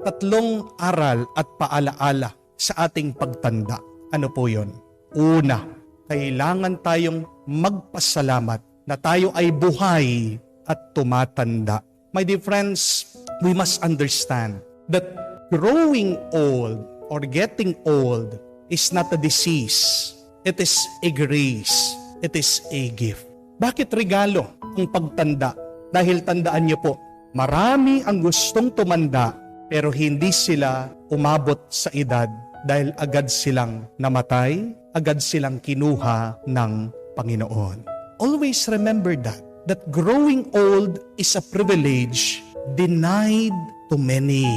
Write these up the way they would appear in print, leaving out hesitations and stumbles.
tatlong aral at paalaala sa ating pagtanda. Ano po yun? Una, kailangan tayong magpasalamat na tayo ay buhay at tumatanda. My dear friends, we must understand that growing old or getting old is not a disease. It is a grace. It is a gift. Bakit regalo ang pagtanda? Dahil tandaan niyo po, marami ang gustong tumanda pero hindi sila umabot sa edad dahil agad silang namatay, agad silang kinuha ng Panginoon. Always remember that growing old is a privilege denied to many.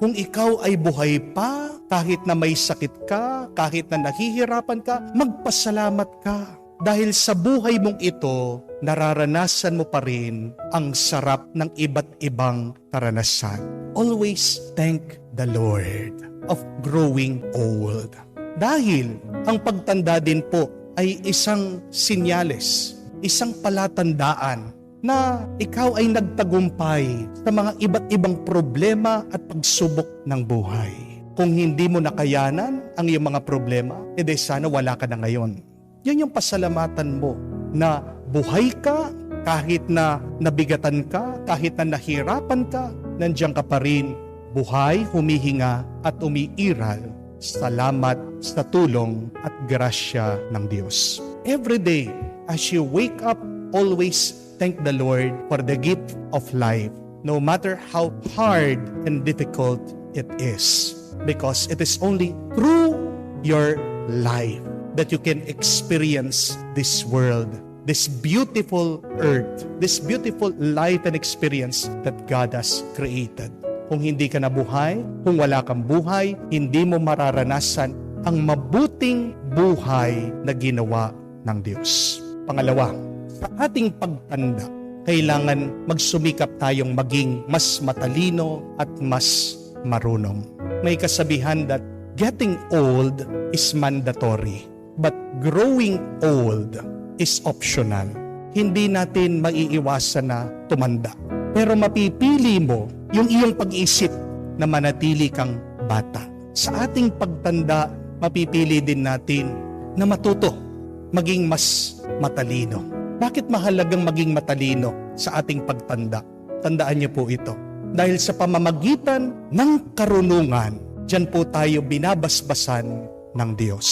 Kung ikaw ay buhay pa, kahit na may sakit ka, kahit na nahihirapan ka, magpasalamat ka. Dahil sa buhay mong ito, nararanasan mo pa rin ang sarap ng iba't ibang karanasan. Always thank the Lord of growing old. Dahil ang pagtanda din po ay isang sinyales, isang palatandaan na ikaw ay nagtagumpay sa mga iba't ibang problema at pagsubok ng buhay. Kung hindi mo nakayanan ang iyong mga problema, edi sana wala ka na ngayon. Yan yung pasalamatan mo na buhay ka, kahit na nabigatan ka, kahit na nahirapan ka, nandiyan ka pa rin, buhay, humihinga at umiiral. Salamat sa tulong at grasya ng Diyos. Every day, as you wake up, always thank the Lord for the gift of life, no matter how hard and difficult it is. Because it is only through your life that you can experience this world, this beautiful earth, this beautiful life and experience that God has created. Kung hindi ka nabuhay, kung wala kang buhay, hindi mo mararanasan ang mabuting buhay na ginawa ng Diyos. Pangalawa, sa ating pagtanda, kailangan magsumikap tayong maging mas matalino at mas marunong. May kasabihan that getting old is mandatory, but growing old is optional. Hindi natin maiiwasan na tumanda. Pero mapipili mo yung iyong pag-isip na manatili kang bata. Sa ating pagtanda, mapipili din natin na matuto, maging mas matalino. Bakit mahalagang maging matalino sa ating pagtanda? Tandaan niyo po ito. Dahil sa pamamagitan ng karunungan, diyan po tayo binabasbasan ng Diyos.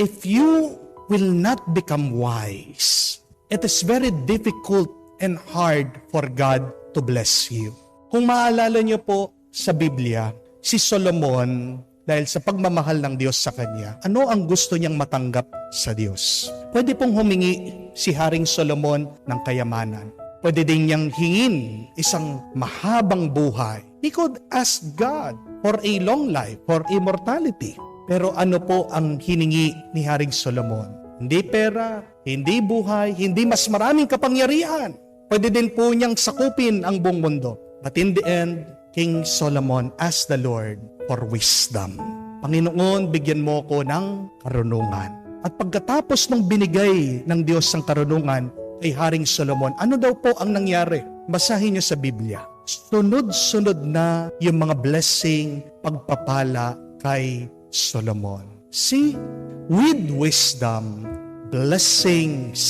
If you will not become wise, it is very difficult and hard for God to bless you. Kung maalala niyo po sa Biblia, si Solomon, dahil sa pagmamahal ng Diyos sa kanya, ano ang gusto niyang matanggap sa Diyos? Pwede pong humingi si Haring Solomon ng kayamanan. Pwede din niyang hingin isang mahabang buhay. He could ask God for a long life, for immortality. Pero ano po ang hiningi ni Haring Solomon? Hindi pera, hindi buhay, hindi mas maraming kapangyarihan. Pwede din po niyang sakupin ang buong mundo. But in the end, King Solomon asked the Lord for wisdom. Panginoon, bigyan mo ko ng karunungan. At pagkatapos ng binigay ng Diyos ang karunungan kay Haring Solomon, ano daw po ang nangyari? Basahin niyo sa Biblia. Sunod-sunod na yung mga blessing, pagpapala kay Solomon. See, with wisdom, blessings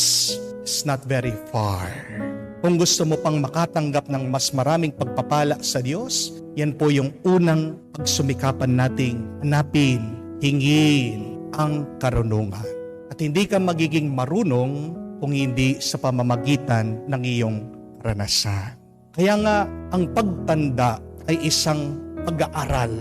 is not very far. Kung gusto mo pang makatanggap ng mas maraming pagpapala sa Diyos, yan po yung unang pagsumikapan nating hanapin, hingin ang karunungan. At hindi ka magiging marunong kung hindi sa pamamagitan ng iyong karanasan. Kaya nga, ang pagtanda ay isang pag-aaral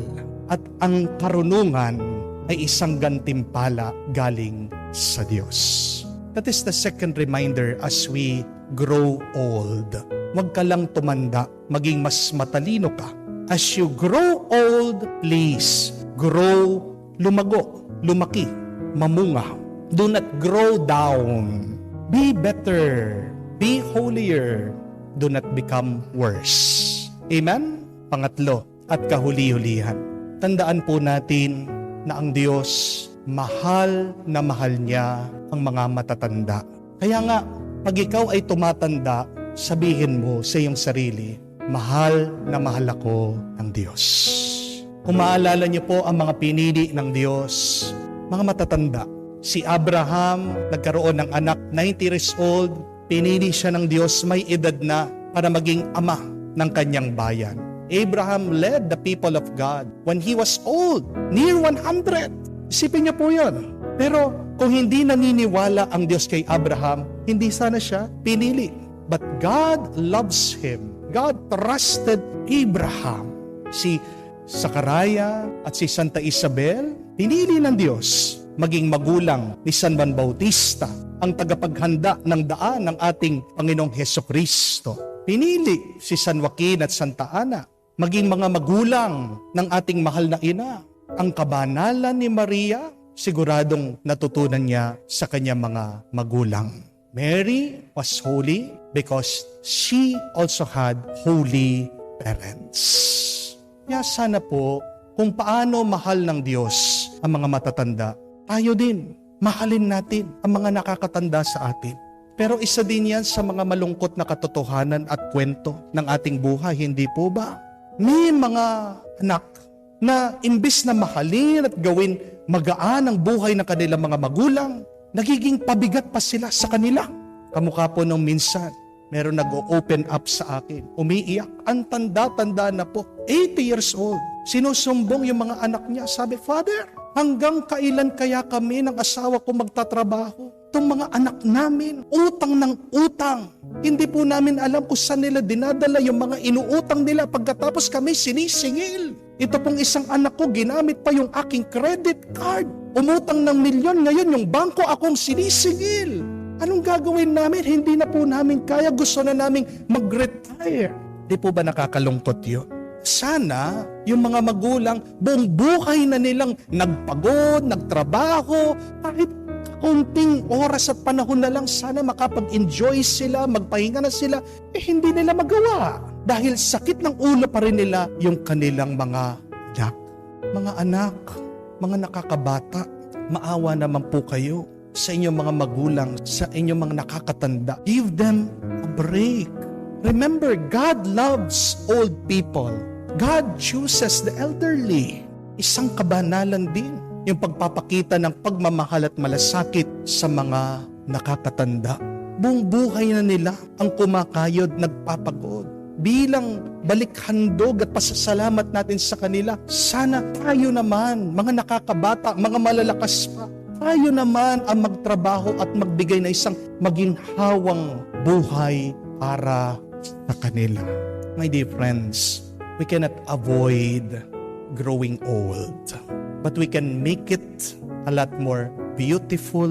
at ang karunungan ay isang gantimpala galing sa Diyos. That is the second reminder as we grow old. Huwag ka lang tumanda, maging mas matalino ka. As you grow old, please grow, lumago, lumaki, mamunga. Do not grow down. Be better. Be holier. Do not become worse. Amen? Pangatlo, at kahuli-hulihan. Tandaan po natin na ang Diyos, mahal na mahal niya ang mga matatanda. Kaya nga, pag ikaw ay tumatanda, sabihin mo sa iyong sarili, mahal na mahal ako ng Diyos. Kung maalala niyo po ang mga pinili ng Diyos, mga matatanda, si Abraham nagkaroon ng anak, 90 years old, pinili siya ng Diyos, may edad na para maging ama ng kanyang bayan. Abraham led the people of God when he was old, near 100. Isipin niyo po yun. Pero kung hindi naniniwala ang Diyos kay Abraham, hindi sana siya pinili. But God loves him. God trusted Abraham. Si Sakaraya at si Santa Isabel, pinili ng Diyos maging magulang ni San Juan Bautista, ang tagapaghanda ng daan ng ating Panginoong Hesukristo. Pinili si San Joaquin at Santa Ana maging mga magulang ng ating mahal na ina. Ang kabanalan ni Maria, siguradong natutunan niya sa kanyang mga magulang. Mary was holy because she also had holy parents. Kaya sana po, kung paano mahal ng Diyos ang mga matatanda, tayo din, mahalin natin ang mga nakakatanda sa atin. Pero isa din yan sa mga malungkot na katotohanan at kwento ng ating buhay, hindi po ba? May mga anak na imbis na mahalin at gawin magaan ang buhay ng kanilang mga magulang, nagiging pabigat pa sila sa kanila. Kamukha po nung minsan, meron nag-open up sa akin, umiiyak, ang tanda-tanda na po, 80 years old. Sinusumbong yung mga anak niya, sabi, Father, hanggang kailan kaya kami ng asawa ko magtatrabaho? Itong mga anak namin, utang ng utang. Hindi po namin alam kung saan nila dinadala yung mga inuutang nila pagkatapos kami sinisingil. Ito pong isang anak ko, ginamit pa yung aking credit card. Umutang ng milyon, ngayon yung bangko akong sinisingil. Anong gagawin namin? Hindi na po namin kaya. Gusto na naming mag-retire. Di po ba nakakalungkot yun? Sana yung mga magulang buong buhay na nilang nagpagod, nagtrabaho, kahit kaunting oras at panahon na lang, sana makapag-enjoy sila, magpahinga na sila, hindi nila magawa. Dahil sakit ng ulo pa rin nila yung kanilang mga anak. Mga anak, mga nakakabata, maawa naman po kayo sa inyong mga magulang, sa inyong mga nakakatanda. Give them a break. Remember, God loves old people. God chooses the elderly. Isang kabanalan din yung pagpapakita ng pagmamahal at malasakit sa mga nakakatanda. Buong buhay na nila ang kumakayod, nagpapagod. Bilang balikhandog at pasasalamat natin sa kanila, sana tayo naman, mga nakakabata, mga malalakas pa, tayo naman ang magtrabaho at magbigay na isang maginhawang buhay para sa kanila. My dear friends, we cannot avoid growing old, but we can make it a lot more beautiful,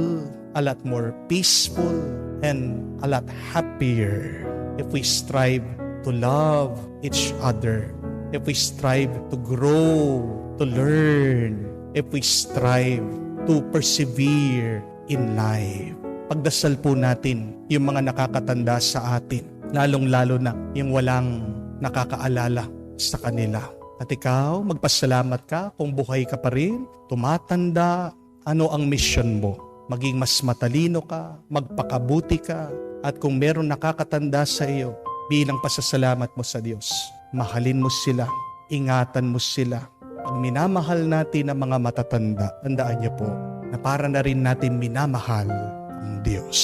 a lot more peaceful, and a lot happier if we strive to love each other, if we strive to grow, to learn, if we strive to persevere in life. Pagdasal po natin yung mga nakakatanda sa atin, lalong-lalo na yung walang nakakaalala sa kanila. At ikaw, magpasalamat ka kung buhay ka pa rin, tumatanda, ano ang mission mo? Maging mas matalino ka, magpakabuti ka, at kung meron nakakatanda sa iyo, bilang pasasalamat mo sa Diyos, mahalin mo sila, ingatan mo sila. Pag minamahal natin ang mga matatanda, tandaan niyo po na para na rin natin minamahal ang Diyos.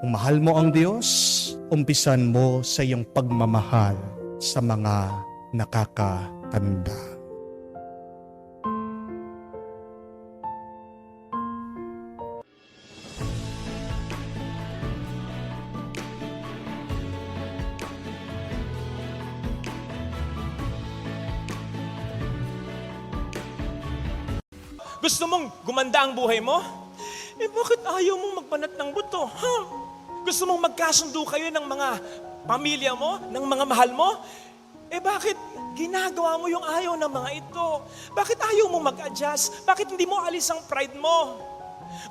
Kung mahal mo ang Diyos, umpisan mo sa iyong pagmamahal sa mga nakakatanda. Gusto mong gumanda ang buhay mo? Bakit ayaw mong magbanat ng buto? Gusto mong magkasundo kayo ng mga pamilya mo, ng mga mahal mo? Bakit ginagawa mo yung ayaw ng mga ito? Bakit ayaw mong mag-adjust? Bakit hindi mo alis ang pride mo?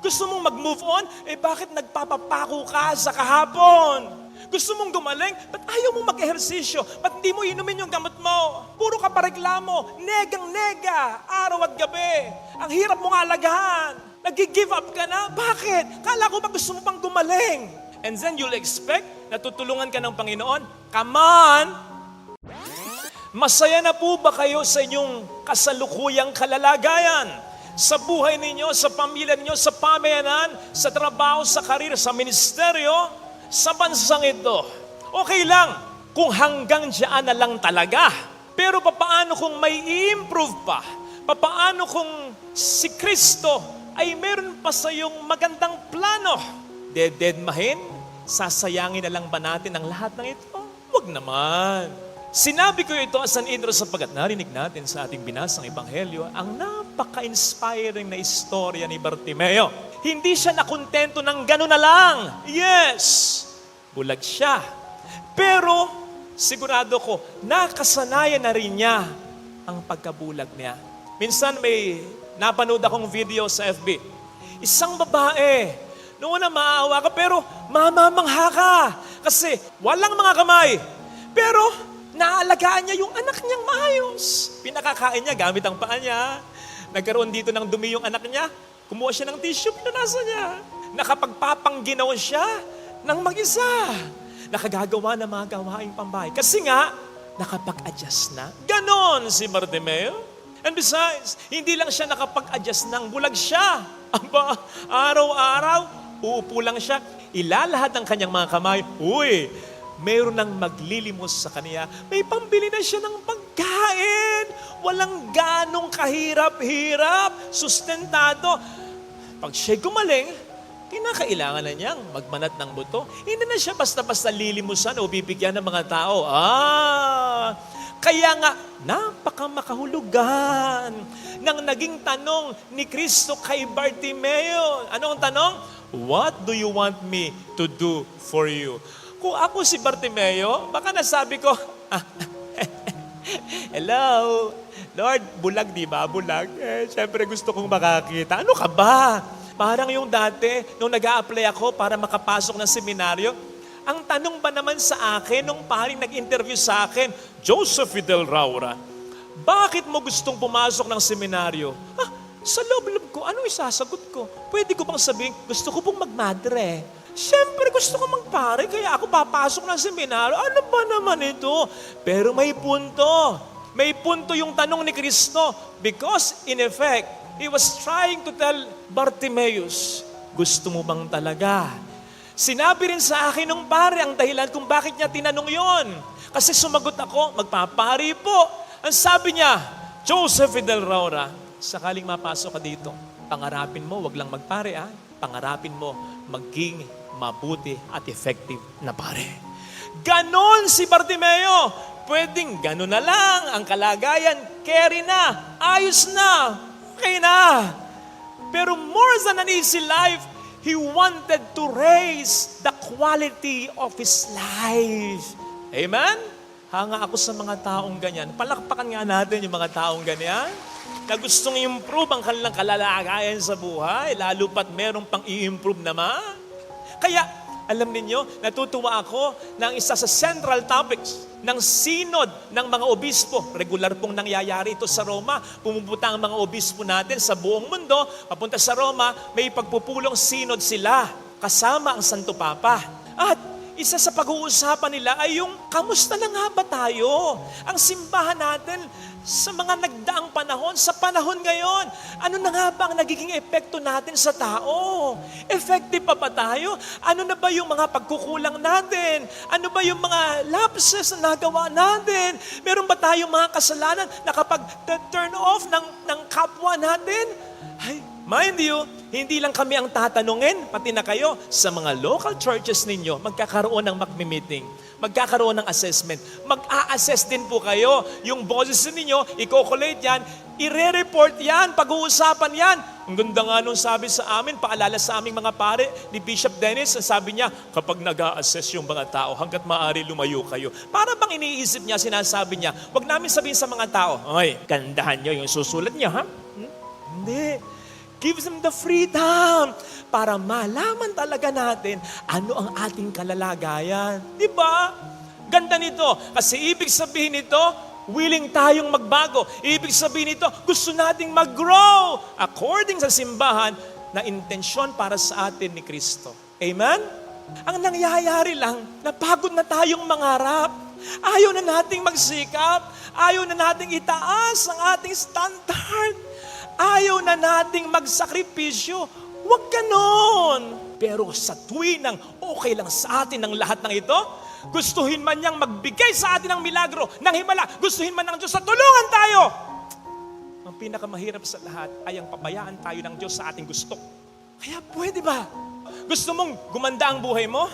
Gusto mong mag-move on? Bakit nagpapapako ka sa kahapon? Gusto mong gumaling? Ba't ayaw mong mag-ehersisyo? Ba't hindi mo inumin yung gamot mo? Puro ka pa reklamo, negang-nega, araw at gabi. Ang hirap mong alagahan. Nag-give up ka na? Bakit? Kala ko ba gusto mo pang gumaling? And then you'll expect na tutulungan ka ng Panginoon? Come on! Masaya na po ba kayo sa inyong kasalukuyang kalalagayan? Sa buhay ninyo, sa pamilya ninyo, sa pamayanan, sa trabaho, sa karir, sa ministeryo, sa bansang ito. Okay lang kung hanggang diyan na lang talaga. Pero papaano kung may i-improve pa? Papaano kung si Kristo ay meron pa sa iyong magandang plano? Dededmahin? Sasayangin na lang ba natin ang lahat ng ito? Huwag naman. Sinabi ko ito as an intro sapagkat narinig natin sa ating binasang ebanghelyo ang napaka-inspiring na istorya ni Bartimeo. Hindi siya nakontento ng gano'n na lang. Yes, bulag siya. Pero sigurado ko, nakasanayan na rin niya ang pagkabulag niya. Minsan may napanood akong video sa FB. Isang babae, noon na maawa ka pero mamamangha ka. Kasi walang mga kamay. Pero naalagaan niya yung anak niyang maayos. Pinakakain niya gamit ang paa niya. Nagkaroon dito ng dumi yung anak niya. Kumuha siya ng tissue, pinanasa niya. Nakapagpapangginaw siya ng mag-isa. Nakagagawa ng mga gawaing pambahay. Kasi nga, nakapag-adjust na. Ganon si Bartimeo. And besides, hindi lang siya nakapag-adjust ng bulag siya. Aba, araw-araw, uupo lang siya. Ilalahad ng kanyang mga kamay. Uy, mayroon nang maglilimos sa kanya. May pambili na siya ng pagkain. Walang ganong kahirap-hirap. Sustentado. Pag siya'y gumaling, kinakailangan na niyang magmanat ng buto. Hindi na siya basta-basta lilimusan o bibigyan ng mga tao. Kaya nga, napakamakahulugan ng naging tanong ni Kristo kay Bartimeo. Ano ang tanong? What do you want me to do for you? Kung ako si Bartimeo, baka nasabi ko, hello, Lord, bulag di ba? Bulag. Siyempre gusto kong makakita. Ano ka ba? Parang yung dati, nung nag-a-apply ako para makapasok ng seminaryo, ang tanong ba naman sa akin, nung paring nag-interview sa akin, Joseph Fidel Raura, bakit mo gustong pumasok ng seminaryo? Sa loob-loob ko, anong isasagot ko? Pwede ko bang sabihin, gusto ko pong magmadre. Siyempre, gusto ko magpare, kaya ako papasok ng seminaryo. Ano ba naman ito? Pero may punto. May punto yung tanong ni Kristo. Because, in effect, He was trying to tell Bartimaeus, gusto mo bang talaga? Sinabi rin sa akin ng pare ang dahilan kung bakit niya tinanong yon. Kasi sumagot ako, magpapari po. Ang sabi niya, Joseph Fidel Raura, sakaling mapasok ka dito, pangarapin mo, wag lang magpare pangarapin mo, maging mabuti at effective na pare. Ganon si Bartimeo. Pwedeng ganon na lang ang kalagayan, carry na, ayos na, okay na. Pero more than an easy life, he wanted to raise the quality of his life. Amen? Hanga ako sa mga taong ganyan. Palakpakan nga natin yung mga taong ganyan na gustong i-improve ang kanilang kalalagayan sa buhay, lalo pat merong pang i-improve naman. Kaya, alam ninyo, natutuwa ako na ang isa sa central topics ng synod ng mga obispo. Regular pong nangyayari ito sa Roma. Pumupunta ang mga obispo natin sa buong mundo. Papunta sa Roma, may pagpupulong synod sila. Kasama ang Santo Papa. At isa sa pag-uusapan nila ay yung kamusta na nga ba tayo? Ang simbahan natin sa mga nagdaang panahon, sa panahon ngayon. Ano na nga ba ang nagiging epekto natin sa tao? Effective pa ba tayo? Ano na ba yung mga pagkukulang natin? Ano ba yung mga lapses na nagawa natin? Meron ba tayong mga kasalanan na kapag turn off ng kapwa natin? Ay, mind you, hindi lang kami ang tatanungin, pati na kayo, sa mga local churches ninyo, magkakaroon ng magmi-meeting, magkakaroon ng assessment. Mag-a-assess din po kayo. Yung boses ninyo, i-collate yan, i-report yan, pag-uusapan yan. Ang ganda nga nung sabi sa amin, paalala sa aming mga pare, ni Bishop Dennis, sabi niya, kapag nag-a-assess yung mga tao, hanggat maaari lumayo kayo. Para bang iniisip niya, sinasabi niya, wag namin sabihin sa mga tao, ay, gandahan niyo yung susulat niyo, ha? Hindi. Gives them the freedom para malaman talaga natin ano ang ating kalalagayan. Di ba? Ganda nito. Kasi ibig sabihin nito, willing tayong magbago. Ibig sabihin nito, gusto nating mag-grow according sa simbahan na intensyon para sa atin ni Kristo. Amen? Ang nangyayari lang, napagod na tayong mangarap. Ayaw na nating magsikap. Ayaw na nating itaas ang ating standard. Ayaw na nating magsakripisyo. Huwag ganon. Pero sa tuwinang okay lang sa atin ang lahat ng ito, gustuhin man niyang magbigay sa atin ng milagro, ng himala, gustuhin man ng Diyos sa tulungan tayo. Ang pinakamahirap sa lahat ay ang pabayaan tayo ng Diyos sa ating gusto. Kaya pwede ba? Gusto mong gumanda ang buhay mo?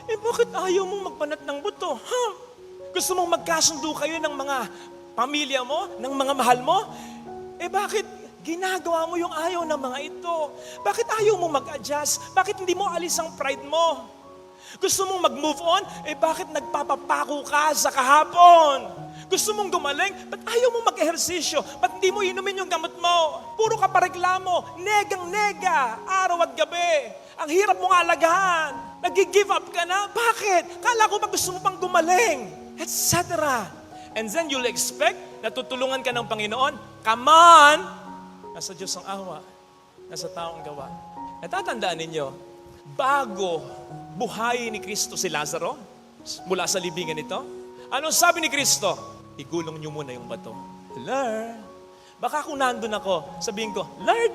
Bakit ayaw mong magbanat ng buto? Gusto mong magkasundo kayo ng mga pamilya mo, ng mga mahal mo? Bakit ginagawa mo yung ayaw ng mga ito? Bakit ayaw mong mag-adjust? Bakit hindi mo alis ang pride mo? Gusto mong mag-move on? Bakit nagpapapako ka sa kahapon? Gusto mong gumaling? Ba't ayaw mong mag-ehersisyo? Ba't hindi mo inumin yung gamot mo? Puro ka pa reklamo, negang-nega, araw at gabi. Ang hirap mong alagaan. Nag-give up ka na? Bakit? Kala ko ba gusto mo pang gumaling? Etc. And then you'll expect na tutulungan ka ng Panginoon. Come on! Nasa Diyos ang awa. Nasa taong gawa. Natatandaan ninyo, bago buhayin ni Kristo si Lazaro mula sa libingan nito, anong sabi ni Kristo? Igulong niyo muna yung bato. Lord, baka kung nandun ako, sabihin ko, Lord,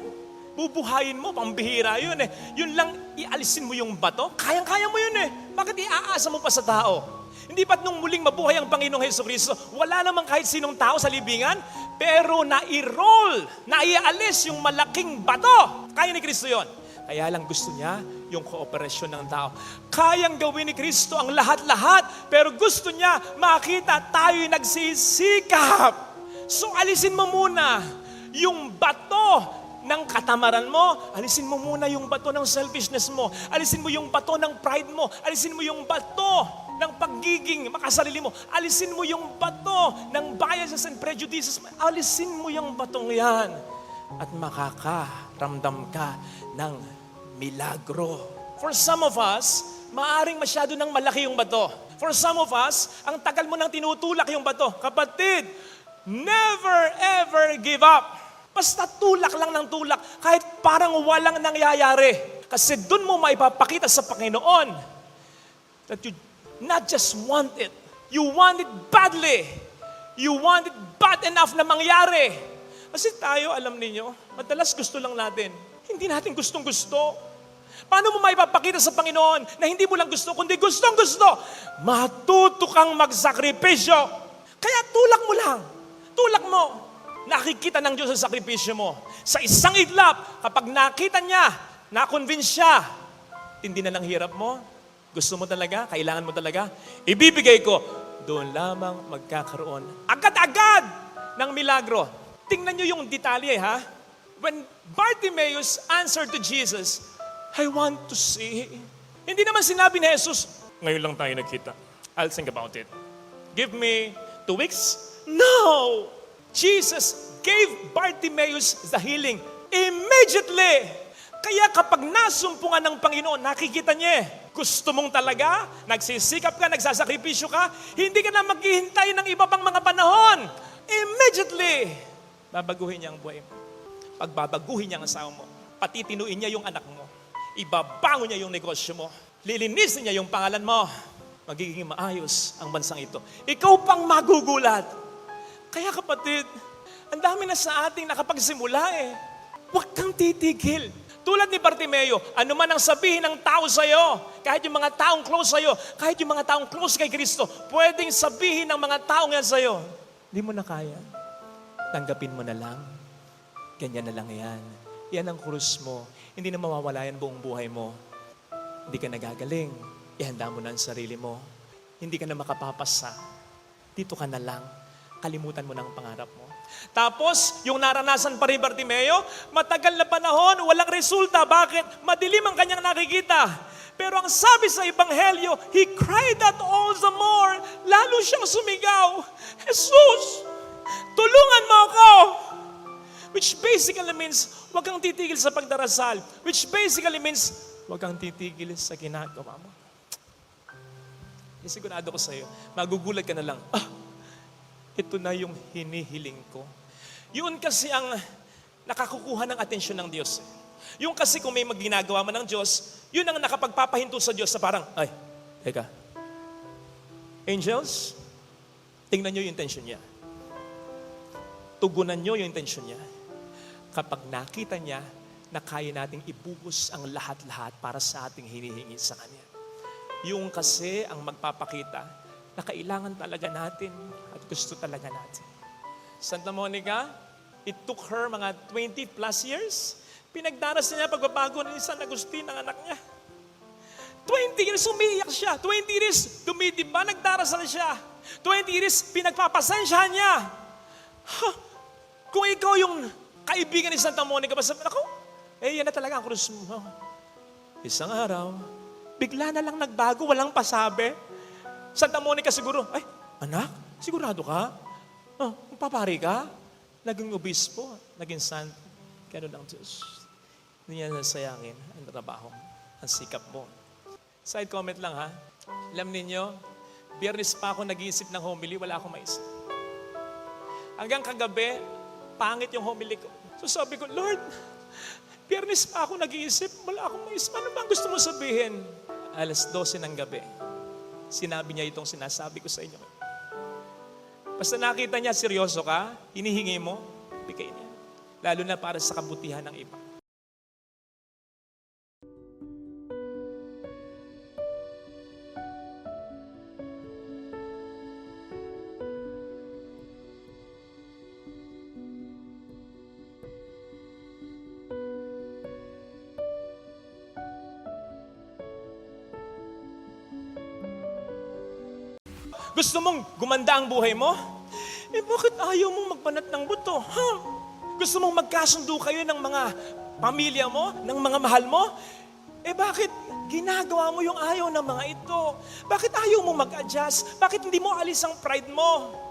bubuhayin mo, pambihira yun eh. Yun lang, ialisin mo yung bato? Kayang-kaya mo yun eh. Bakit iaasa mo pa sa tao? Hindi ba't nung muling mabuhay ang Panginoong Jesucristo, wala namang kahit sinong tao sa libingan, pero nai-roll, naialis yung malaking bato. Kaya ni Kristo yon. Kaya lang gusto niya yung kooperasyon ng tao. Kayang gawin ni Kristo ang lahat-lahat, pero gusto niya makita tayo'y nagsisikap. So alisin mo muna yung bato ng katamaran mo, alisin mo muna yung bato ng selfishness mo, alisin mo yung bato ng pride mo, alisin mo yung bato ng pagiging makasarili mo, alisin mo yung bato ng biases and prejudices, alisin mo yung batong yan at makakaramdam ka ng milagro. For some of us, maaring masyado ng malaki yung bato. For some of us, ang tagal mo nang tinutulak yung bato. Kapatid, never ever give up. Basta tulak lang ng tulak, kahit parang walang nangyayari. Kasi dun mo maipapakita sa Panginoon that you not just want it, you want it badly. You want it bad enough na mangyari. Kasi tayo, alam niyo, madalas gusto lang natin. Hindi natin gustong-gusto. Paano mo maipapakita sa Panginoon na hindi mo lang gusto, kundi gustong-gusto? Matuto kang magsakripisyo. Kaya tulak mo lang. Tulak mo. Nakikita ng Diyos sa sakripisyo mo. Sa isang iglap, kapag nakita niya, na-convince siya, hindi na lang hirap mo, gusto mo talaga, kailangan mo talaga, ibibigay ko, doon lamang magkakaroon agad-agad ng milagro. Tingnan niyo yung detalye, ha? When Bartimaeus answered to Jesus, I want to see. Hindi naman sinabi ni Jesus, ngayon lang tayo nagkita. I'll think about it. Give me 2 weeks? No! Jesus gave Bartimaeus the healing immediately. Kaya kapag nasumpungan ng Panginoon, nakikita niya, gusto mong talaga, nagsisikap ka, nagsasakripisyo ka, hindi ka na maghihintay ng iba pang mga panahon. Immediately, babaguhin niya ang buhay mo. Pagbabaguhin niya ang asawa mo, patitinuin niya yung anak mo, ibabango niya yung negosyo mo, lilinisin niya yung pangalan mo, magiging maayos ang bansang ito. Ikaw pang magugulat. Kaya kapatid, ang dami na sa ating nakapagsimula eh. Huwag kang titigil. Tulad ni Bartimeo, ano man ang sabihin ng tao sa'yo, kahit yung mga taong close sa'yo, kahit yung mga taong close kay Kristo, pwedeng sabihin ng mga taong yan sa'yo, hindi mo na kaya. Tanggapin mo na lang. Ganyan na lang yan. Yan ang krus mo. Hindi na mawawala yan buong buhay mo. Hindi ka nagagaling. Ihanda mo na ang sarili mo. Hindi ka na makapapasa. Dito ka na lang. Kalimutan mo na ang pangarap mo. Tapos, yung naranasan pa rin Bartimeo, matagal na panahon, walang resulta. Bakit? Madilim ang kanyang nakikita. Pero ang sabi sa Ebanghelyo, he cried out all the more. Lalo siyang sumigaw, Jesus, tulungan mo ako! Which basically means, huwag kang titigil sa pagdarasal. Which basically means, huwag kang titigil sa ginagawa mo. Sigurado ko sa iyo, magugulat ka na lang, ito na yung hinihiling ko. Yun kasi ang nakakukuha ng atensyon ng Diyos. Yung kasi kung may magginagawa man ng Diyos, yun ang nakapagpapahinto sa Diyos sa parang, ay, teka, angels, tingnan nyo yung intention niya. tugunan nyo yung intensyon niya. Kapag nakita niya na kaya nating ibuhos ang lahat-lahat para sa ating hinihingi sa Kanya. Yung kasi ang magpapakita na kailangan talaga natin at gusto talaga natin. Santa Monica, it took her mga 20 plus years. Pinagdaras niya pagbabago ni San Agustin, ang anak niya. 20 years umiiyak siya. 20 years dumidiba, nagdarasal siya. 20 years pinagpapasensyahan niya. Kung ikaw yung kaibigan ni Santa Monica, basta ako, yan na talaga ang krus mo. Isang araw, bigla na lang nagbago, walang pasabi. Santa Monica siguro, anak, sigurado ka? Magpapari ka? Naging obispo, naging santo. Kaya lang Diyos. Hindi niya nasayangin ang trabaho, ang sikap mo. Side comment lang ha. Alam ninyo, Biyernes pa ako nag-iisip ng homily, wala akong maisip. Hanggang kagabi, pangit yung homily ko. So sabi ko, Lord, Biyernes pa ako nag-iisip, wala akong maisip. Ano ba ang gusto mo sabihin? Alas 12 ng gabi, sinabi niya itong sinasabi ko sa inyo. Basta nakita niya, seryoso ka, hinihingi mo, bigay niya. Lalo na para sa kabutihan ng iba. Gusto mong gumanda ang buhay mo? Bakit ayaw mong magbanat ng buto? Gusto mong magkasundo kayo ng mga pamilya mo, ng mga mahal mo? Bakit ginagawa mo yung ayaw ng mga ito? Bakit ayaw mong mag-adjust? Bakit hindi mo alis ang pride mo?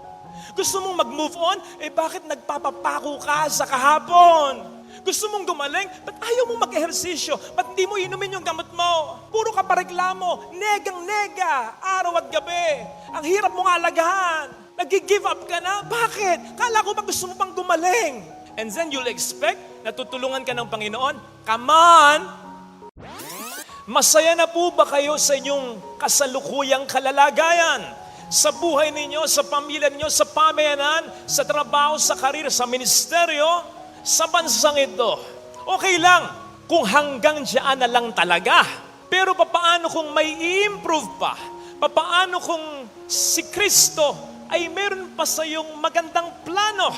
Gusto mong mag-move on? Bakit nagpapapako ka sa kahapon? Gusto mong gumaling? Ba't ayaw mong mag-ehersisyo? Ba't hindi mo inumin yung gamot mo? Puro ka pa reklamo, negang-nega, araw at gabi. Ang hirap mong alagahan. Nag-give up ka na? Bakit? Kala ko ba gusto mo pang gumaling? And then you'll expect na tutulungan ka ng Panginoon? Come on! Masaya na po ba kayo sa inyong kasalukuyang kalalagayan? Sa buhay ninyo, sa pamilya ninyo, sa pamayanan, sa trabaho, sa karir, sa ministeryo, sa bansang ito? Okay lang kung hanggang diyan na lang talaga. Pero papaano kung may i-improve pa? Papaano kung si Kristo ay meron pa sa iyong magandang plano?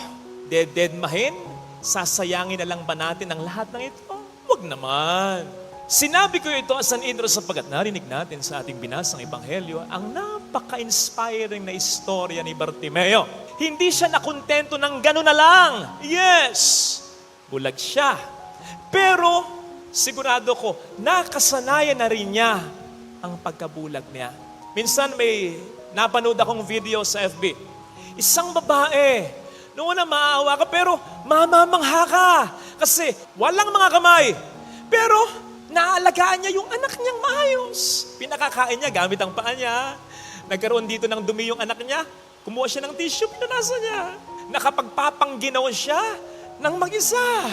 Dededmahin? Sasayangin na lang ba natin ang lahat ng ito? Huwag naman. Sinabi ko ito as an intro sapagkat narinig natin sa ating binasang ebanghelyo ang napaka-inspiring na istorya ni Bartimeo. Hindi siya nakontento ng gano'n na lang. Yes, bulag siya. Pero sigurado ko, nakasanayan na rin niya ang pagkabulag niya. Minsan may napanood akong video sa FB. Isang babae, noon na maawa ka pero mamamangha ka. Kasi walang mga kamay. Pero naalagaan niya yung anak niyang maayos. Pinakakain niya gamit ang paa niya. Nagkaroon dito ng dumi yung anak niya. Kumuha siya ng tissue, pinanasa niya. Nakapagpapangginaw siya ng mag-isa.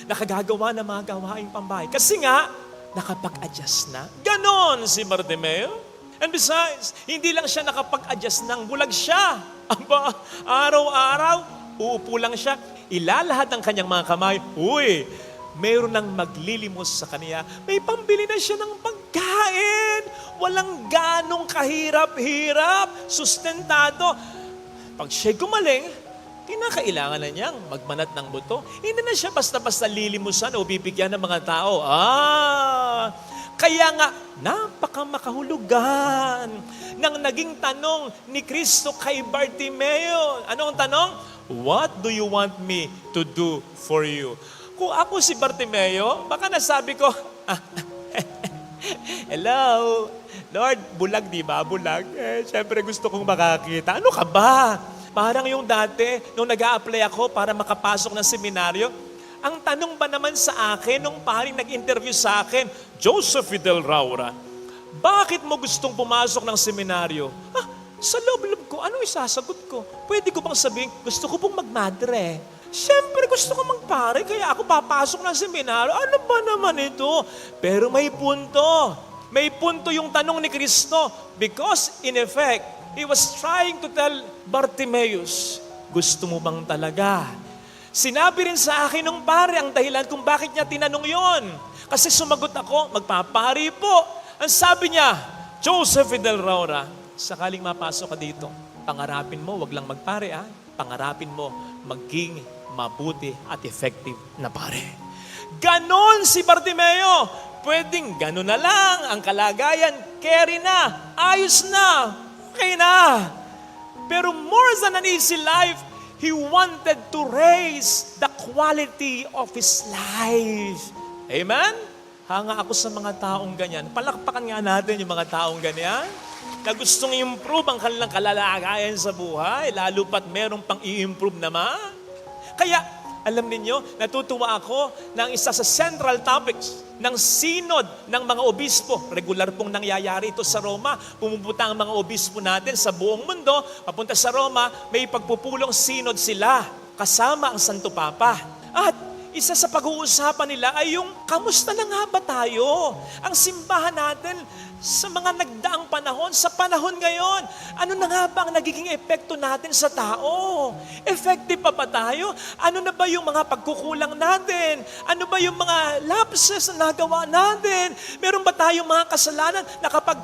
Nakagagawa ng mga gawaing pambahay. Kasi nga, nakapag-adjust na. Ganon si Bartimeo. And besides, hindi lang siya nakapag-adjust ng bulag siya. Aba, araw-araw, uupo lang siya. Ilalahat ang kanyang mga kamay. Uy, mayroon nang maglilimos sa kanya. May pambili na siya ng pagkain. Walang ganong kahirap-hirap, sustentado. Pag siya'y gumaling, kinakailangan na niyang magmanat ng buto. Hindi na siya basta-basta lilimusan o bibigyan ng mga tao. Kaya nga, napakamakahulugan ng naging tanong ni Kristo kay Bartimeo. Ano ang tanong? What do you want me to do for you? Kung ako si Bartimeo, baka nasabi ko, hello, Lord, bulag di ba? Bulag. Siyempre gusto kong makakita. Ano ka ba? Parang yung dati, nung nag-a-apply ako para makapasok ng seminaryo, ang tanong ba naman sa akin, nung paring nag-interview sa akin, Joseph Fidel Raura, bakit mo gustong pumasok ng seminaryo? Sa loob-loob ko, anong isasagot ko? Pwede ko bang sabihin, gusto ko pong magmadre. Siyempre gusto ko magpare, kaya ako papasok ng seminaryo. Ano ba naman ito? Pero may punto. May punto yung tanong ni Kristo. Because in effect, He was trying to tell Bartimaeus, gusto mo bang talaga Sinabi rin sa akin ng pare ang dahilan kung bakit niya tinanong yon. Kasi sumagot ako, magpapari po. Ang sabi niya, Joseph Fidel Raura, sakaling mapasok ka dito, pangarapin mo, wag lang magpare pangarapin mo, maging mabuti at effective na pare. Ganon si Bartimeo. Pwedeng ganon na lang ang kalagayan, carry na, ayos na, okay na. Pero more than an easy life, he wanted to raise the quality of his life. Amen? Hanga ako sa mga taong ganyan. Palakpakan nga natin yung mga taong ganyan na gustong i-improve ang kanilang kalalagayan sa buhay, lalo pat merong pang i-improve naman. Kaya, alam ninyo, natutuwa ako na ang isa sa central topics ng synod ng mga obispo. Regular pong nangyayari ito sa Roma. Pumupunta ang mga obispo natin sa buong mundo, papunta sa Roma, may pagpupulong synod sila kasama ang Santo Papa. At isa sa pag-uusapan nila ay yung kamusta na nga ba tayo? Ang simbahan natin sa mga nagdaang panahon, sa panahon ngayon, ano na nga ba ang nagiging epekto natin sa tao? Effective pa ba tayo? Ano na ba yung mga pagkukulang natin? Ano ba yung mga lapses na nagawa natin? Meron ba tayong mga kasalanan na kapag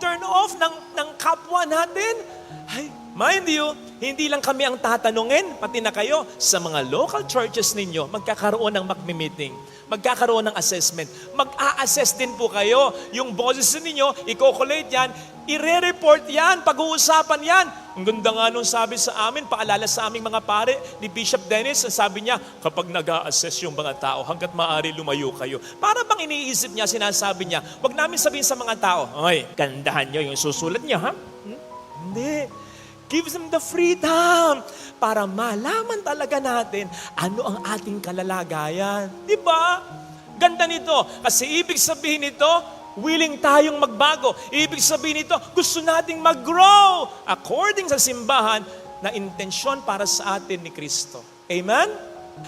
turn off ng kapwa natin? Ay, mind you, hindi lang kami ang tatanungin, pati na kayo, sa mga local churches ninyo, magkakaroon ng magmi-meeting, magkakaroon ng assessment, mag-a-assess din po kayo, yung boses ninyo, i-collate yan, i-report yan, pag-uusapan yan. Ang ganda nga nung sabi sa amin, paalala sa aming mga pare, ni Bishop Dennis, ang sabi niya, kapag nag-a-assess yung mga tao, hanggat maaari lumayo kayo. Para bang iniisip niya, sinasabi niya, wag namin sabihin sa mga tao, ay, gandahan niyo yung susulat niyo, ha? Hindi. Gives them the freedom para malaman talaga natin ano ang ating kalalagayan. Diba? Ganda nito. Kasi ibig sabihin nito, willing tayong magbago. Ibig sabihin nito, gusto nating mag-grow according sa simbahan na intensyon para sa atin ni Kristo. Amen?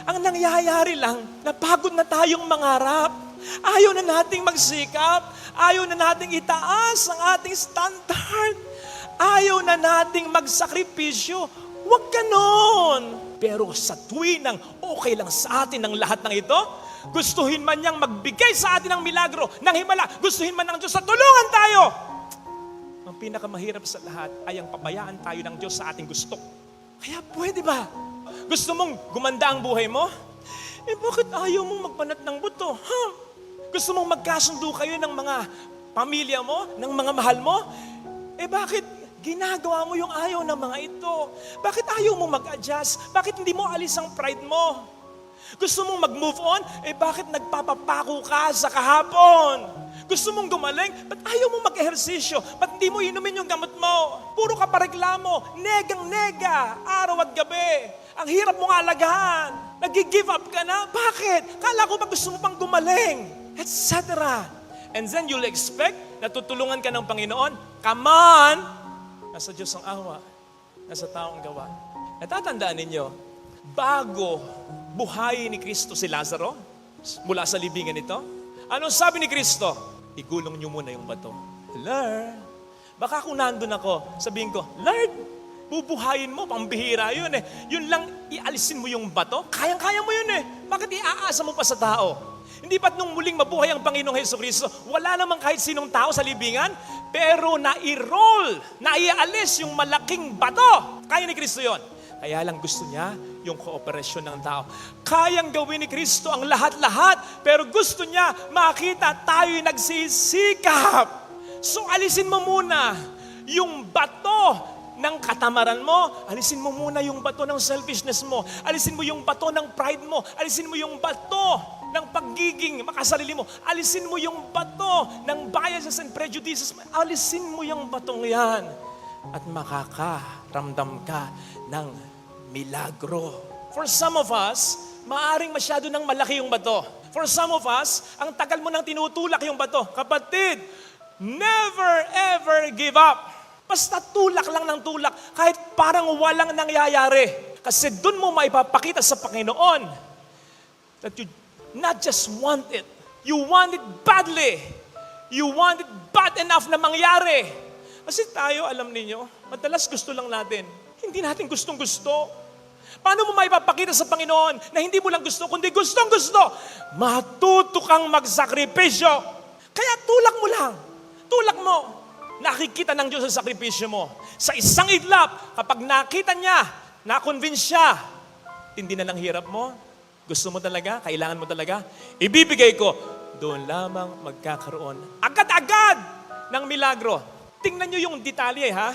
Ang nangyayari lang, napagod na tayong mangarap. Ayaw na nating magsikap. Ayaw na nating itaas ang ating standard. Ayaw na nating magsakripisyo. Huwag ganon. Pero sa tuwinang okay lang sa atin ang lahat ng ito, gustuhin man niyang magbigay sa atin ng milagro, ng himala, gustuhin man ng Diyos sa tulungan tayo. Ang pinakamahirap sa lahat ay ang pabayaan tayo ng Diyos sa ating gusto. Kaya pwede ba? Gusto mong gumanda ang buhay mo? Eh bakit ayaw mong magbanat ng buto? Gusto mong magkasundo kayo ng mga pamilya mo, ng mga mahal mo? Eh bakit ginagawa mo yung ayaw ng mga ito? Bakit ayaw mo mag-adjust? Bakit hindi mo alis ang pride mo? Gusto mong mag-move on? Eh bakit nagpapapako ka sa kahapon? Gusto mong gumaling? Ba't ayaw mo mag-ehersisyo? Ba't hindi mo inumin yung gamot mo? Puro ka pa reklamo, negang-nega, araw at gabi. Ang hirap mong alagaan. Nag-give up ka na? Bakit? Kala ko ba gusto mo pang gumaling? Etc. And then you'll expect na tutulungan ka ng Panginoon. Come on! Nasa Diyos ang awa, nasa taong gawa. Natatandaan ninyo, bago buhay ni Kristo si Lazaro, mula sa libingan nito, anong sabi ni Kristo? Igulong niyo muna yung bato. Lord, baka kung nandun ako, sabihin ko, Lord, bubuhayin mo, pambihira yun eh. Yun lang, ialisin mo yung bato, kayang-kaya mo yun eh. Bakit iaasa mo pa sa tao? Hindi ba't nung muling mabuhay ang Panginoong Jesucristo, wala namang kahit sinong tao sa libingan, pero nai-roll, naialis yung malaking bato. Kaya ni Kristo yon. Kaya lang gusto niya yung kooperasyon ng tao. Kayang gawin ni Kristo ang lahat-lahat, pero gusto niya makita tayo'y nagsisikap. So alisin mo muna yung bato ng katamaran mo, alisin mo muna yung bato ng selfishness mo, alisin mo yung bato ng pride mo, alisin mo yung bato ng pagiging makasarili mo, alisin mo yung bato ng biases and prejudices, alisin mo yung batong yan at makakaramdam ka ng milagro. For some of us, maaring masyado ng malaki yung bato. For some of us, ang tagal mo nang tinutulak yung bato. Kapatid, never ever give up. Basta tulak lang ng tulak, kahit parang walang nangyayari. Kasi dun mo maipapakita sa Panginoon that you not just want it, you want it badly. You want it bad enough na mangyari. Kasi tayo, alam niyo, madalas gusto lang natin. Hindi natin gustong-gusto. Paano mo maipapakita sa Panginoon na hindi mo lang gusto, kundi gustong-gusto? Matuto kang magsakripisyo. Kaya tulak mo lang. Tulak mo. Nakikita ng Diyos sa sakripisyo mo. Sa isang iglap, kapag nakita niya, na-convince siya, tindi na lang hirap mo, gusto mo talaga, kailangan mo talaga, ibibigay ko, doon lamang magkakaroon agad-agad ng milagro. Tingnan niyo yung detalye, ha?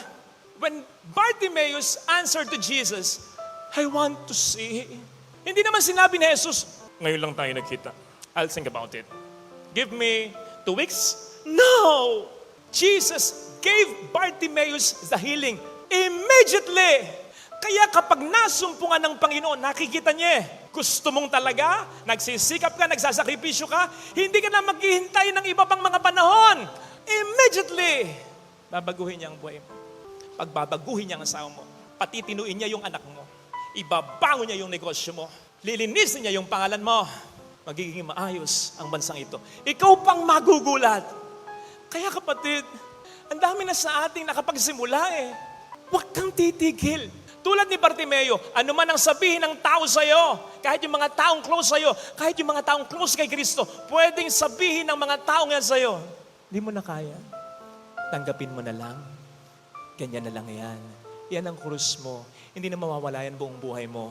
When Bartimaeus answered to Jesus, I want to see. Hindi naman sinabi ni Jesus, ngayon lang tayo nagkita. I'll think about it. Give me 2 weeks? No! Jesus gave Bartimaeus the healing immediately. Kaya kapag nasumpungan ng Panginoon, nakikita niya gusto mong talaga, nagsisikap ka, nagsasakripisyo ka, hindi ka na maghihintay ng iba pang mga panahon. Immediately, babaguhin niya ang buhay mo. Pagbabaguhin niya ang asawa mo, patitinuin niya yung anak mo, ibabango niya yung negosyo mo, lilinisin niya yung pangalan mo, magiging maayos ang bansang ito. Ikaw pang magugulat. Kaya kapatid, ang dami na sa ating nakapagsimula eh. Huwag kang titigil. Tulad ni Bartimeo, ano man ang sabihin ng tao sa'yo, kahit yung mga taong close sa'yo, kahit yung mga taong close kay Kristo, pwedeng sabihin ng mga taong yan sa'yo, hindi mo na kaya. Tanggapin mo na lang. Ganyan na lang yan. Yan ang krus mo. Hindi na mawawala yan buong buhay mo.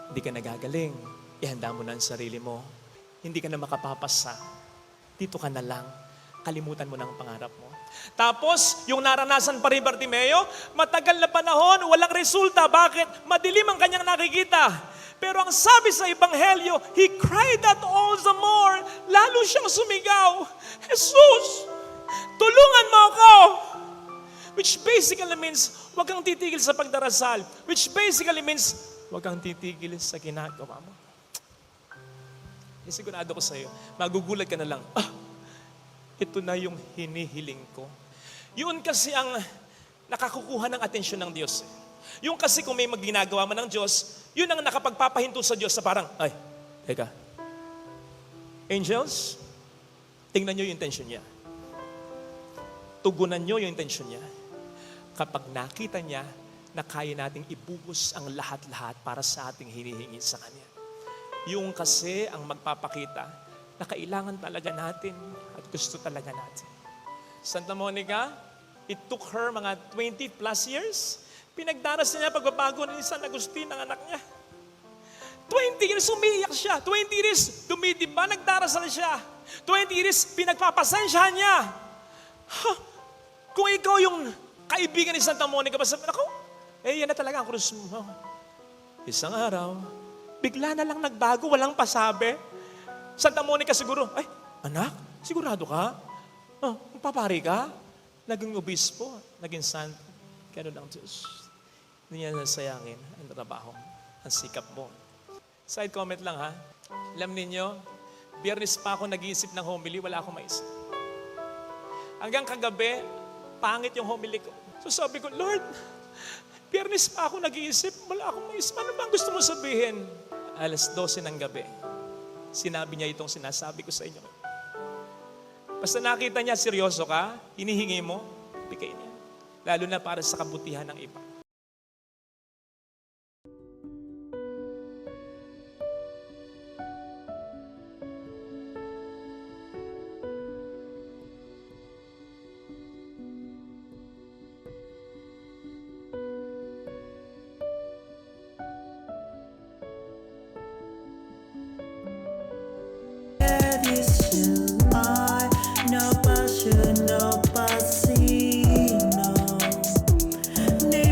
Hindi ka nagagaling. Ihanda mo na ang sarili mo. Hindi ka na makapapasa. Dito ka na lang. Kalimutan mo na ang pangarap mo. Tapos, yung naranasan pa rin Bartimeo, matagal na panahon, walang resulta. Bakit? Madilim ang kanyang nakikita. Pero ang sabi sa Ebanghelyo, he cried out all the more. Lalo siyang sumigaw, Jesus, tulungan mo ako! Which basically means, huwag kang titigil sa pagdarasal. Which basically means, huwag kang titigil sa ginagawa mo. Sigurado ko sa iyo, magugulat ka na lang, ito na yung hinihiling ko. Yun kasi ang nakakukuha ng atensyon ng Diyos. Yung kasi kung may magginagawa man ng Diyos, yun ang nakapagpapahinto sa Diyos sa parang, ay, teka, angels, tingnan nyo yung intention niya. Tugunan nyo yung intention niya. Kapag nakita niya na kaya nating ibuhos ang lahat-lahat para sa ating hinihingi sa Kanya. Yung kasi ang magpapakita na kailangan talaga natin at gusto talaga natin. Santa Monica, it took her mga 20 plus years. Pinagdaras niya pagbabago ni San Agustin ng anak niya. 20 years umiiyak siya. 20 years dumidiba, nagdarasal siya. 20 years pinagpapasensyahan niya. Kung ikaw yung kaibigan ni Santa Monica, sabi, ako, yan na talaga ang krus mo. Isang araw, bigla na lang nagbago, walang pasabi. Santa Monica siguro, ay, anak, sigurado ka? Papari ka? Naging obispo, naging santo. Kaya lang Diyos. Hindi niya nasayangin ang trabaho, ang sikap mo. Side comment lang ha. Alam ninyo, Biyernes pa ako nag-iisip ng homily, wala akong maisip. Hanggang kagabi, pangit yung homily ko. So sabi ko, Lord, Biyernes pa ako nag-iisip, wala akong maisip. Ano ba ang gusto mo sabihin? 12:00 ng gabi. Sinabi niya itong sinasabi ko sa inyo. Basta nakita niya, seryoso ka, hinihingi mo, bigay niya. Lalo na para sa kabutihan ng iba. No passion, no pasino. Ni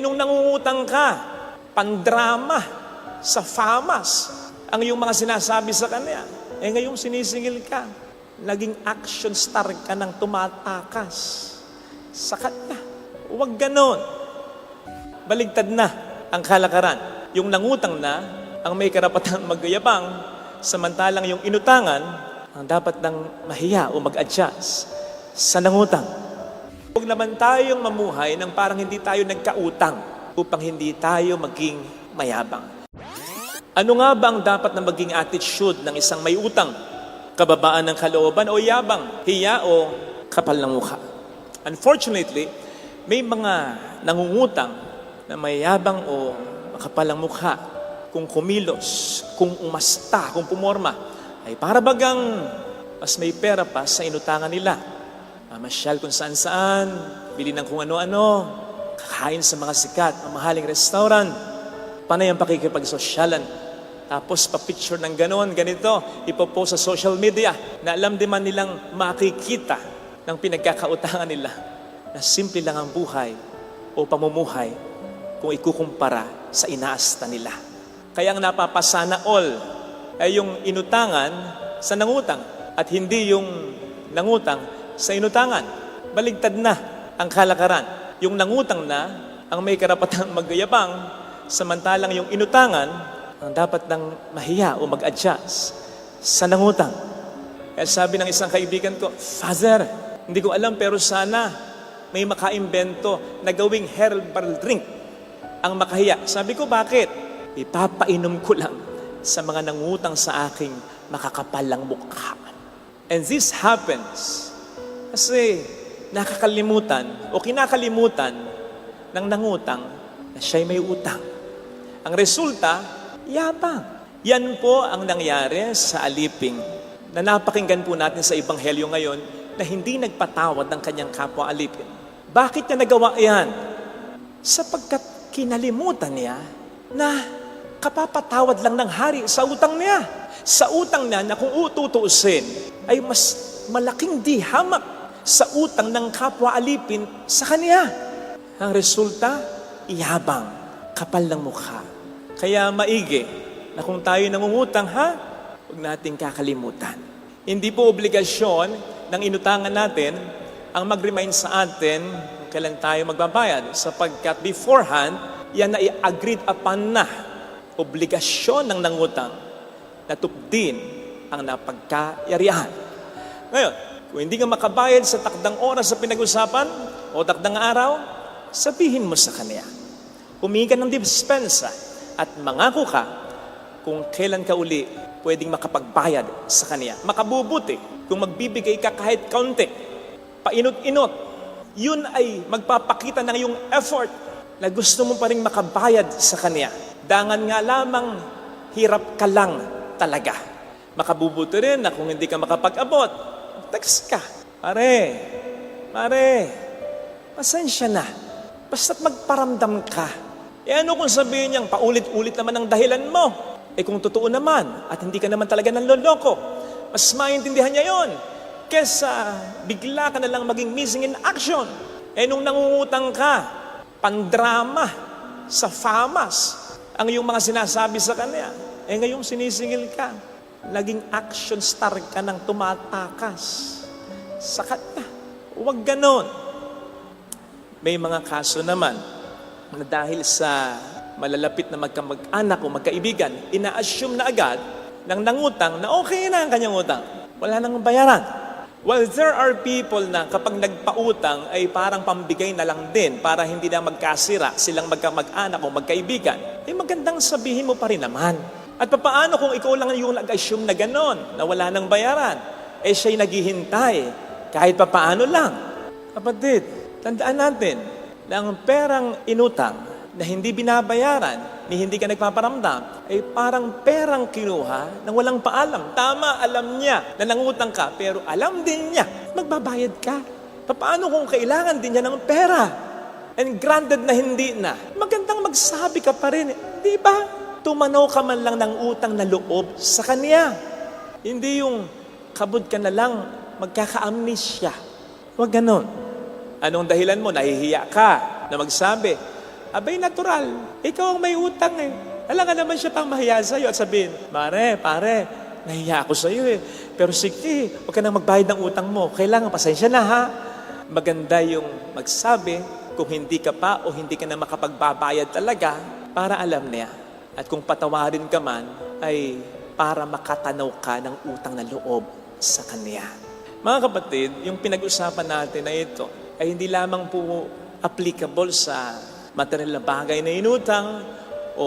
Nung nangungutang ka, pandrama, sa famas, ang iyong mga sinasabi sa kanya. Ngayong sinisingil ka, naging action star ka ng tumatakas sa kanya. Huwag ganon. Baligtad na ang kalakaran. Yung nangutang na, ang may karapatan magyabang, samantalang yung inutangan, ang dapat nang mahiya o mag-adjust sa nangutang. Huwag naman tayong mamuhay nang parang hindi tayo nagkautang upang hindi tayo maging mayabang. Ano nga ba ang dapat na maging attitude ng isang may utang? Kababaan ng kalooban o yabang? Hiya o kapal ng mukha? Unfortunately, may mga nangungutang na may yabang o makapal ang mukha. Kung kumilos, kung umasta, kung pumorma, ay para bagang mas may pera pa sa inutangan nila. Mamasyal kung saan-saan, bili ng kung ano-ano, kakain sa mga sikat, mamahaling restaurant, panay ang pakikipagsosyalan. Tapos pa-picture ng gano'n, ganito, ipopost sa social media na alam din man nilang makikita ng pinagkakautangan nila na simple lang ang buhay o pamumuhay kung ikukumpara sa inaasta nila. Kaya ang napapasana all ay yung inutangan sa nangutang at hindi yung nangutang sa inutangan. Baligtad na ang kalakaran. Yung nangutang na, ang may karapatan magyabang, samantalang yung inutangan, ang dapat nang mahiya o mag-adjust sa nangutang. Kaya sabi ng isang kaibigan ko, Father, hindi ko alam pero sana may makaimbento na gawing herbal drink ang makahiya. Sabi ko, bakit? Ipapainom ko lang sa mga nangutang sa aking makakapalang mukha. And this happens kasi nakakalimutan o kinakalimutan ng nangutang na siya'y may utang. Ang resulta, yabang. Yan po ang nangyari sa aliping na napakinggan po natin sa Ebanghelyo ngayon na hindi nagpatawad ng kanyang kapwa alipin. Bakit niya nagawa yan? Sapagkat kinalimutan niya na kapapatawad lang ng hari sa utang niya. Sa utang niya na kung ututuusin ay mas malaking dihamak sa utang ng kapwa alipin sa kanya. Ang resulta, yabang, kapal ng mukha. Kaya maigi na kung tayo nangungutang, huwag nating kakalimutan. Hindi po obligasyon ng inutangan natin ang mag-remind sa atin kung kailan tayo magbabayad sapagkat beforehand, yan na i-agreed upon na obligasyon ng nangutang na tupdin ang napagkayarihan. Ngayon, kung hindi ka makabayad sa takdang oras sa pinag-usapan o takdang araw, sabihin mo sa kanya. Humingi ka ng dispensa at mangako ka kung kailan ka uli pwedeng makapagbayad sa kanya. Makabubuti kung magbibigay ka kahit kaunti. Painot-inot. Yun ay magpapakita ng iyong effort na gusto mo pa rin makabayad sa kanya. Dangan nga lamang, hirap ka lang talaga. Makabubuti rin na kung hindi ka makapag-abot, text ka. Pare, pasensya na. Basta't magparamdam ka. Ano kung sabihin niyang paulit-ulit naman ang dahilan mo? Kung totoo naman at hindi ka naman talaga nanloloko, mas maintindihan niya yon kesa bigla ka na lang maging missing in action. Nung nangungutang ka, pandrama, sa famas, ang iyong mga sinasabi sa kanya. Ngayong sinisingil ka, naging action star ka ng tumatakas sa kanya. Huwag ganon. May mga kaso naman na dahil sa malalapit na magkamag-anak o magkaibigan, ina-assume na agad ng nangutang na okay na ang kanyang utang. Wala nang bayaran. Well, there are people na kapag nagpautang ay parang pambigay na lang din para hindi na magkasira silang magkamag-anak o magkaibigan. Magandang sabihin mo pa rin naman. At paano kung ikaw lang yung nag-assume na ganon, na wala nang bayaran? Siya'y naghihintay kahit paano lang. Kapatid, tandaan natin na ang perang inutang na hindi binabayaran, ni hindi ka nagpaparamdam, ay parang perang kinuha na walang paalam. Tama, alam niya na nangutang ka, pero alam din niya, magbabayad ka. Paano kung kailangan din niya ng pera? And granted na hindi na, magandang magsabi ka pa rin. Di ba? Tumanaw ka man lang ng utang na loob sa kanya. Hindi yung kabod ka na lang, magkaka-amnesia. Huwag ganon. Anong dahilan mo? Nahihiya ka na magsabi. Abay, natural. Ikaw ang may utang eh. Alam ka naman siya pang mahiya sa'yo at sabihin, pare, nahiya ako sa'yo eh. Pero sige, huwag ka nang magbayad ng utang mo. Kailangan, pasensya na ha. Maganda yung magsabi kung hindi ka pa o hindi ka na makapagbabayad talaga para alam niya. At kung patawarin ka man, ay para makatanaw ka ng utang na loob sa Kanya. Mga kapatid, yung pinag-usapan natin na ito ay hindi lamang po applicable sa material na bagay na inutang o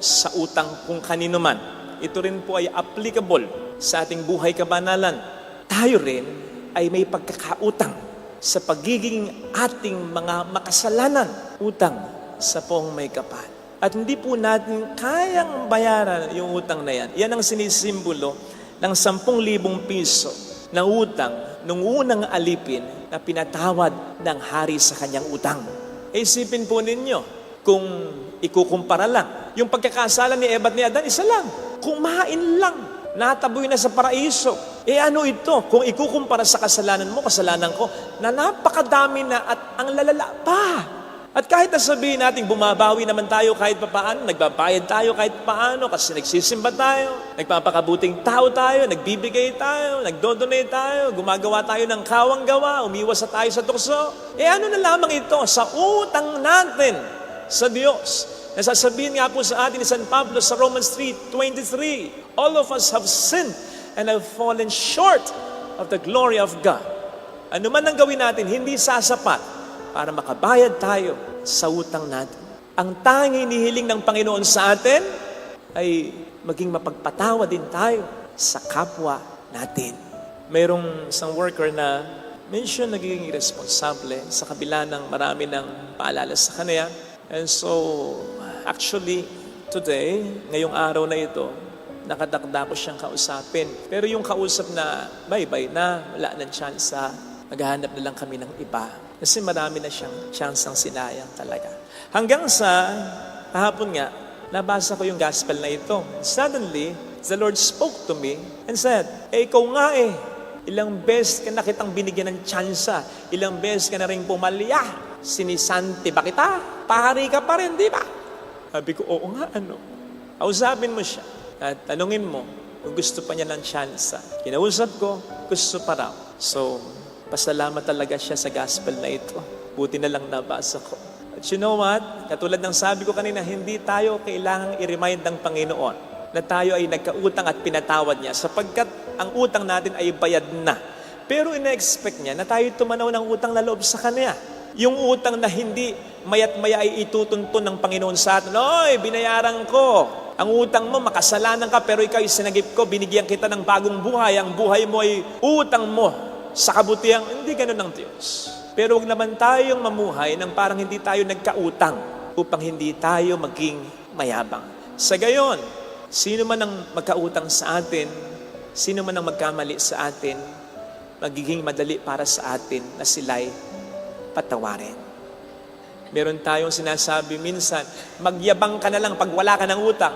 sa utang kung kanino man. Ito rin po ay applicable sa ating buhay kabanalan. Tayo rin ay may pagkakautang sa pagiging ating mga makasalanan. Utang sa poong may kapal. At hindi po natin kayang bayaran yung utang na yan. Yan ang sinisimbolo ng 10,000 piso na utang nung unang alipin na pinatawad ng hari sa kanyang utang. Isipin po ninyo, kung ikukumpara lang, yung pagkakasala ni Eva at ni Adan, isa lang. Kumain lang, nataboy na sa paraiso. Ano ito? Kung ikukumpara sa kasalanan mo, kasalanan ko, na napakadami na at ang lalala pa. At kahit nasabihin natin, bumabawi naman tayo kahit papaano, nagbabayad tayo kahit papaano, kasi nagsisimba tayo, nagpapakabuting tao tayo, nagbibigay tayo, nagdodonate tayo, gumagawa tayo ng kawang gawa, umiwas tayo sa tukso. Ano na lamang ito sa utang natin sa Diyos? Nasasabihin nga po sa atin ni San Pablo sa Romans 3:23, all of us have sinned and have fallen short of the glory of God. Ano man ang gawin natin, hindi sasapat para makabayad tayo sa utang natin. Ang tanging hinihiling ng Panginoon sa atin ay maging mapagpatawa din tayo sa kapwa natin. Mayroong isang worker na mention nagiging irresponsable sa kabila ng marami ng paalala sa kanya. And so, actually, today, ngayong araw na ito, nakadakda ko siyang kausapin. Pero yung kausap na bye-bye na, wala nang tsansa, maghahanap na lang kami ng iba. Kasi marami na siyang tsansang sinayang talaga. Hanggang sa, kahapon nga, nabasa ko yung gospel na ito. Suddenly, the Lord spoke to me and said, ikaw nga ilang beses ka na kitang binigyan ng tsansa, ilang beses ka na rin pumalya, sinisanti ba kita? Pari ka pa rin, di ba? Sabi ko, oo nga, Kausapin mo siya at tanungin mo kung gusto pa niya ng tsansa. Kinausap ko, gusto pa raw. So, pasalamat talaga siya sa gospel na ito. Buti na lang nabasa ko. At you know what? Katulad ng sabi ko kanina, hindi tayo kailangang i-remind ng Panginoon na tayo ay nagkautang at pinatawad niya sapagkat ang utang natin ay bayad na. Pero ina-expect niya na tayo tumanaw ng utang na loob sa Kanya. Yung utang na hindi mayat maya ay itutuntun ng Panginoon sa atin. Oy, binayaran ko. Ang utang mo, makasalanan ka, pero ikaw sinagip ko, binigyan kita ng bagong buhay. Ang buhay mo ay utang mo sa kabutihan. Hindi ganun ng Diyos. Pero huwag naman tayong mamuhay nang parang hindi tayo nagkautang upang hindi tayo maging mayabang. Sa gayon, sino man ang magkautang sa atin, sino man ang magkamali sa atin, magiging madali para sa atin na sila'y patawarin. Meron tayong sinasabi minsan, magyabang ka na lang pag wala ka ng utang.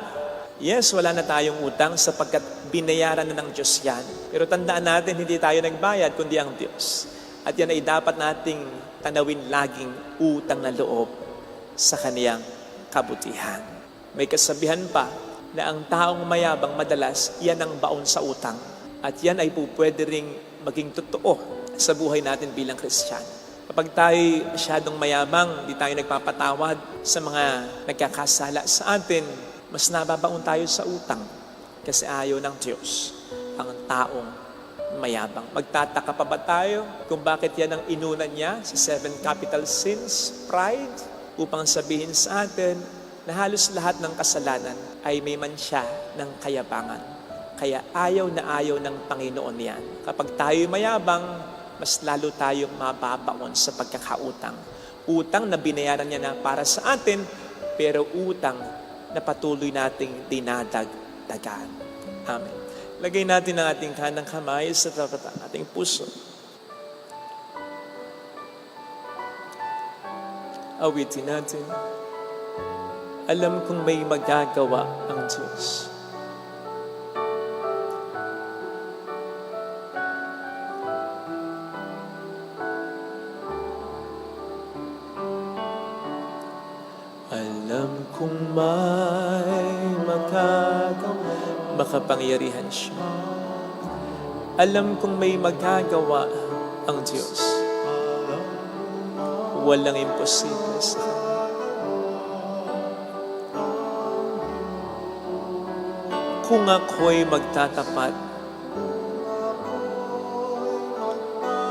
Yes, wala na tayong utang sapagkat binayaran na ng Diyos yan. Pero tandaan natin, hindi tayo nagbayad, kundi ang Diyos. At yan ay dapat nating tanawin laging utang na loob sa Kaniyang kabutihan. May kasabihan pa na ang taong mayabang madalas, yan ang baon sa utang. At yan ay po pwede ring maging totoo sa buhay natin bilang Kristiyano. Kapag tayo masyadong mayabang, di tayo nagpapatawad sa mga nagkakasala sa atin, mas nababaon tayo sa utang kasi ayaw ng Diyos ang taong mayabang. Magtataka pa ba tayo kung bakit yan ang inunan niya sa 7 capital sins, pride, upang sabihin sa atin na halos lahat ng kasalanan ay may mansya ng kayabangan. Kaya ayaw na ayaw ng Panginoon yan. Kapag tayo mayabang, mas lalo tayong mababaon sa pagkakautang. Utang na binayaran niya na para sa atin, pero utang na patuloy nating dinadagdagan. Amen. Lagay natin ang ating kanang kamay sa tapat ng ating puso. Awitin natin. Alam kong may magagawa ang Diyos. Alam kong may makapangyarihan siya. Alam kong may magagawa ang Diyos. Walang imposible sa Kanya. Kung ako'y magtatapat,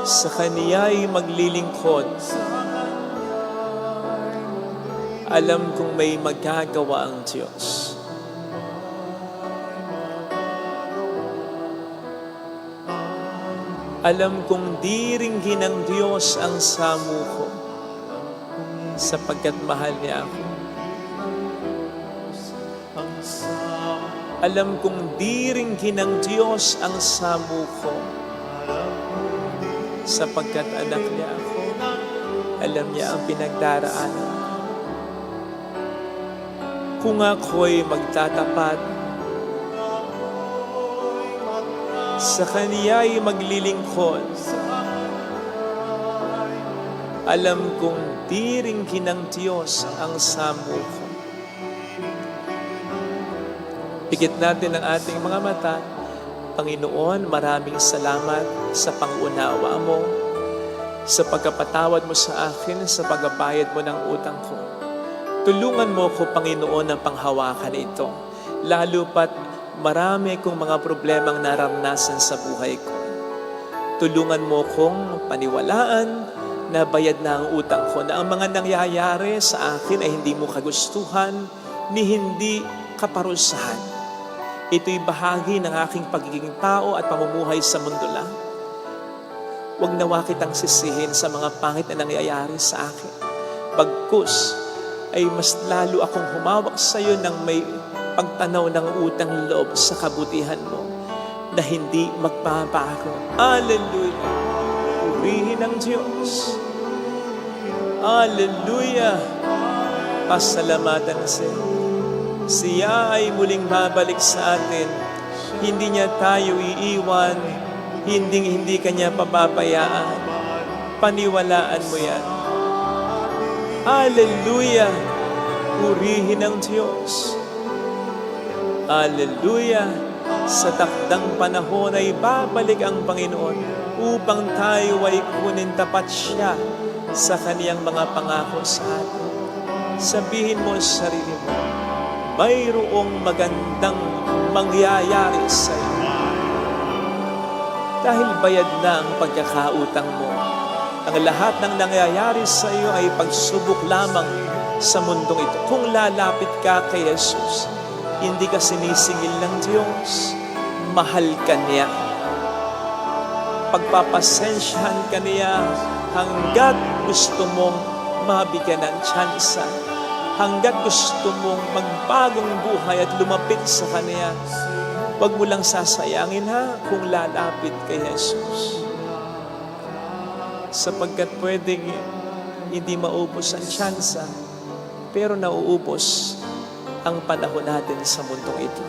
sa Kaniya'y maglilingkod, alam kong may magagawa ang Diyos. Alam kong di ringgin ng Diyos ang samo ko, sapagkat mahal niya ako. Alam kong di ringgin ng Diyos ang samo ko, sapagkat anak niya ako. Alam niya ang pinagdaraanan. Kung ako'y magtatapat, sa Kaniya'y maglilingkod, alam kong di ringgin ng Diyos ang samo ko. Pikit natin ang ating mga mata. Panginoon, maraming salamat sa pangunawa mo, sa pagkapatawad mo sa akin, sa pagbabayad mo ng utang ko. Tulungan mo ko, Panginoon, na panghawakan ito. Lalo pat marami kong mga problemang naranasan sa buhay ko. Tulungan mo kong paniwalaan na bayad na ang utang ko, na ang mga nangyayari sa akin ay hindi mo kagustuhan, ni hindi kaparusahan. Ito'y bahagi ng aking pagiging tao at pamumuhay sa mundo lang. Huwag nawa kitang sisihin sa mga pangit na nangyayari sa akin. Bagkus ay mas lalo akong humawak sa iyo ng may pagtanaw ng utang loob sa kabutihan mo na hindi magbabago. Hallelujah! Purihin ang Diyos. Hallelujah! Pasalamatan siya. Siya ay muling babalik sa atin. Hindi niya tayo iiwan. Hindi kanya pababayaan. Paniwalaan mo yan. Hallelujah! Purihin ang Diyos. Hallelujah! Sa takdang panahon ay babalik ang Panginoon upang tayo ay kunin tapat siya sa kaniyang mga pangako sa atin. Sabihin mo sa sarili mo, mayroong magandang mangyayari sa iyo. Dahil bayad na ang pagkakautang mo. Ang lahat ng nangyayari sa iyo ay pagsubok lamang sa mundong ito. Kung lalapit ka kay Jesus, hindi ka sinisingil ng Diyos, mahal ka niya. Pagpapasensyahan ka niya hanggat gusto mong mabigyan ng tsansa. Hanggat gusto mong magbagong buhay at lumapit sa Kanya, huwag mo lang sasayangin kung lalapit kay Jesus. Sapagkat pwedeng hindi maubos ang tsansa, pero nauubos ang panahon natin sa mundong ito.